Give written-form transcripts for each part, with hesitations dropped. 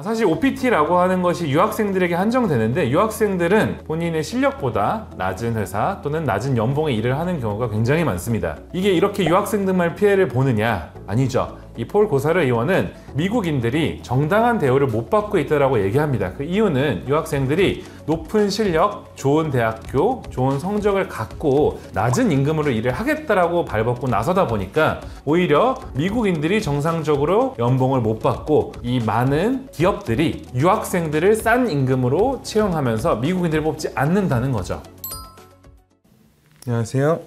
사실 OPT라고 하는 것이 유학생들에게 한정되는데, 유학생들은 본인의 실력보다 낮은 회사 또는 낮은 연봉에 일을 하는 경우가 굉장히 많습니다. 이게 이렇게 유학생들만 피해를 보느냐? 아니죠. 이 폴 고사르 의원은 미국인들이 정당한 대우를 못 받고 있다고 얘기합니다. 그 이유는 유학생들이 높은 실력, 좋은 대학교, 좋은 성적을 갖고 낮은 임금으로 일을 하겠다라고 발벗고 나서다 보니까 오히려 미국인들이 정상적으로 연봉을 못 받고 이 많은 기업들이 유학생들을 싼 임금으로 채용하면서 미국인들을 뽑지 않는다는 거죠. 안녕하세요.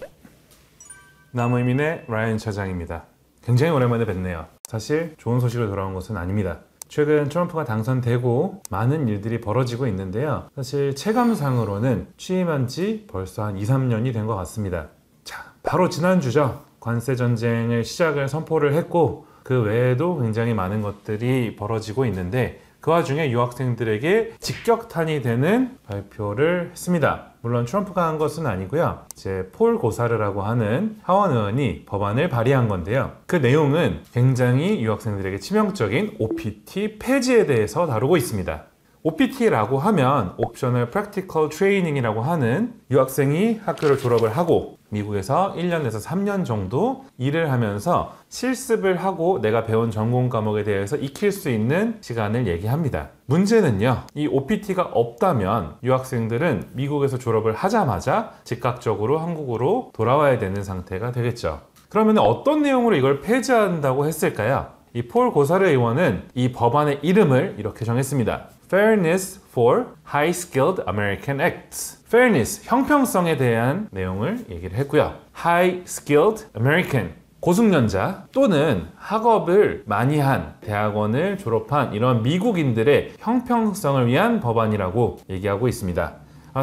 나무이민의 라이언 차장입니다. 굉장히 오랜만에 뵙네요. 사실 좋은 소식으로 돌아온 것은 아닙니다. 최근 트럼프가 당선되고 많은 일들이 벌어지고 있는데요. 사실 체감상으로는 취임한 지 벌써 한 2-3년이 된 것 같습니다. 자, 바로 지난주죠. 관세 전쟁을 시작을 선포를 했고 그 외에도 굉장히 많은 것들이 벌어지고 있는데 그 와중에 유학생들에게 직격탄이 되는 발표를 했습니다. 물론 트럼프가 한 것은 아니고요. 이제 폴 고사르라고 하는 하원 의원이 법안을 발의한 건데요. 그 내용은 굉장히 유학생들에게 치명적인 OPT 폐지에 대해서 다루고 있습니다. OPT라고 하면 Optional Practical Training이라고 하는 유학생이 학교를 졸업을 하고 미국에서 1년에서 3년 정도 일을 하면서 실습을 하고 내가 배운 전공 과목에 대해서 익힐 수 있는 시간을 얘기합니다. 문제는요, 이 OPT가 없다면 유학생들은 미국에서 졸업을 하자마자 즉각적으로 한국으로 돌아와야 되는 상태가 되겠죠. 그러면 어떤 내용으로 이걸 폐지한다고 했을까요? 이 폴 고사르 의원은 이 법안의 이름을 이렇게 정했습니다. Fairness for High-Skilled American Acts. Fairness, 형평성에 대한 내용을 얘기를 했고요. High-Skilled American, 고숙련자 또는 학업을 많이 한 대학원을 졸업한 이런 미국인들의 형평성을 위한 법안이라고 얘기하고 있습니다.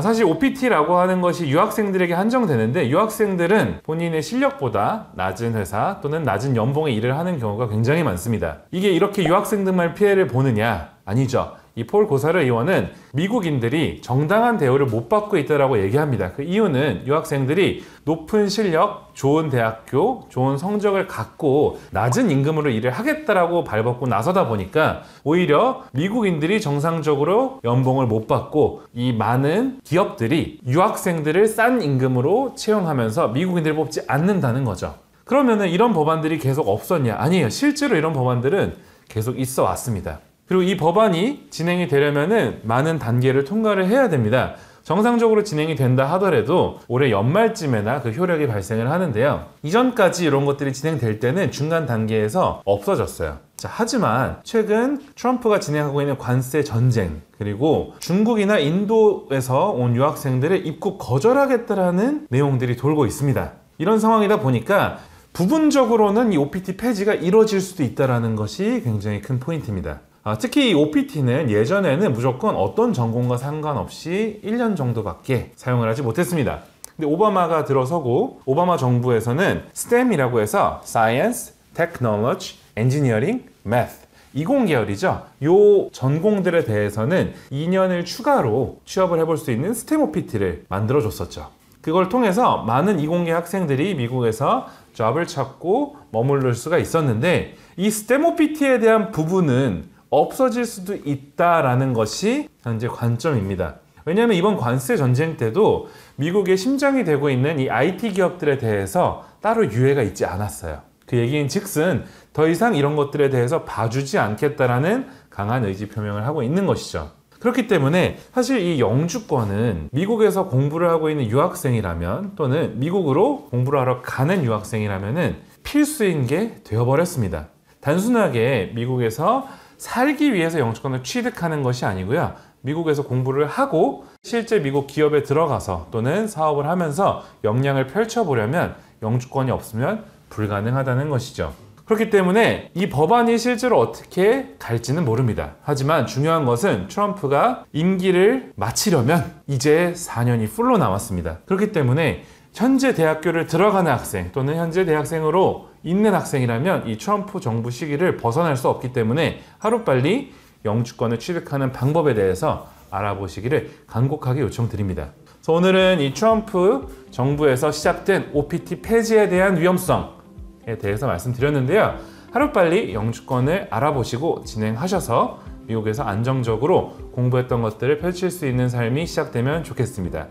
사실 OPT라고 하는 것이 유학생들에게 한정되는데, 유학생들은 본인의 실력보다 낮은 회사 또는 낮은 연봉에 일을 하는 경우가 굉장히 많습니다. 이게 이렇게 유학생들만 피해를 보느냐? 아니죠. 이 폴 고사르 의원은 미국인들이 정당한 대우를 못 받고 있다고 얘기합니다. 그 이유는 유학생들이 높은 실력, 좋은 대학교, 좋은 성적을 갖고 낮은 임금으로 일을 하겠다라고 발벗고 나서다 보니까 오히려 미국인들이 정상적으로 연봉을 못 받고 이 많은 기업들이 유학생들을 싼 임금으로 채용하면서 미국인들을 뽑지 않는다는 거죠. 그러면은 이런 법안들이 계속 없었냐? 아니에요. 실제로 이런 법안들은 계속 있어 왔습니다. 그리고 이 법안이 진행이 되려면은 많은 단계를 통과를 해야 됩니다. 정상적으로 진행이 된다 하더라도 올해 연말쯤에나 그 효력이 발생을 하는데요. 이전까지 이런 것들이 진행될 때는 중간 단계에서 없어졌어요. 자, 하지만 최근 트럼프가 진행하고 있는 관세 전쟁, 그리고 중국이나 인도에서 온 유학생들의 입국 거절하겠다라는 내용들이 돌고 있습니다. 이런 상황이다 보니까 부분적으로는 이 OPT 폐지가 이루어질 수도 있다는 것이 굉장히 큰 포인트입니다. 특히 이 OPT는 예전에는 무조건 어떤 전공과 상관없이 1년 정도밖에 사용을 하지 못했습니다. 근데 오바마가 들어서고 오바마 정부에서는 STEM이라고 해서 Science, Technology, Engineering, Math 20계열이죠. 이 전공들에 대해서는 2년을 추가로 취업을 해볼 수 있는 STEM OPT를 만들어줬었죠. 그걸 통해서 많은 이공계 학생들이 미국에서 잡을 찾고 머무를 수가 있었는데 이 STEM OPT에 대한 부분은 없어질 수도 있다라는 것이 현재 관점입니다. 왜냐하면 이번 관세 전쟁 때도 미국의 심장이 되고 있는 이 IT 기업들에 대해서 따로 유예가 있지 않았어요. 그 얘기인 즉슨 더 이상 이런 것들에 대해서 봐주지 않겠다라는 강한 의지 표명을 하고 있는 것이죠. 그렇기 때문에 사실 이 영주권은 미국에서 공부를 하고 있는 유학생이라면 또는 미국으로 공부를 하러 가는 유학생이라면 필수인 게 되어버렸습니다. 단순하게 미국에서 살기 위해서 영주권을 취득하는 것이 아니고요. 미국에서 공부를 하고 실제 미국 기업에 들어가서 또는 사업을 하면서 역량을 펼쳐보려면 영주권이 없으면 불가능하다는 것이죠. 그렇기 때문에 이 법안이 실제로 어떻게 갈지는 모릅니다. 하지만 중요한 것은 트럼프가 임기를 마치려면 이제 4년이 풀로 남았습니다. 그렇기 때문에 현재 대학교를 들어가는 학생 또는 현재 대학생으로 있는 학생이라면 이 트럼프 정부 시기를 벗어날 수 없기 때문에 하루빨리 영주권을 취득하는 방법에 대해서 알아보시기를 간곡하게 요청드립니다. 그래서 오늘은 이 트럼프 정부에서 시작된 OPT 폐지에 대한 위험성에 대해서 말씀드렸는데요. 하루빨리 영주권을 알아보시고 진행하셔서 미국에서 안정적으로 공부했던 것들을 펼칠 수 있는 삶이 시작되면 좋겠습니다.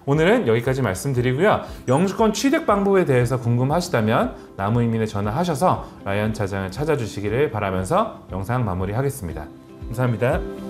오늘은 여기까지 말씀드리고요. 영주권 취득 방법에 대해서 궁금하시다면 나무이민에 전화하셔서 라이언 차장을 찾아주시기를 바라면서 영상 마무리하겠습니다. 감사합니다.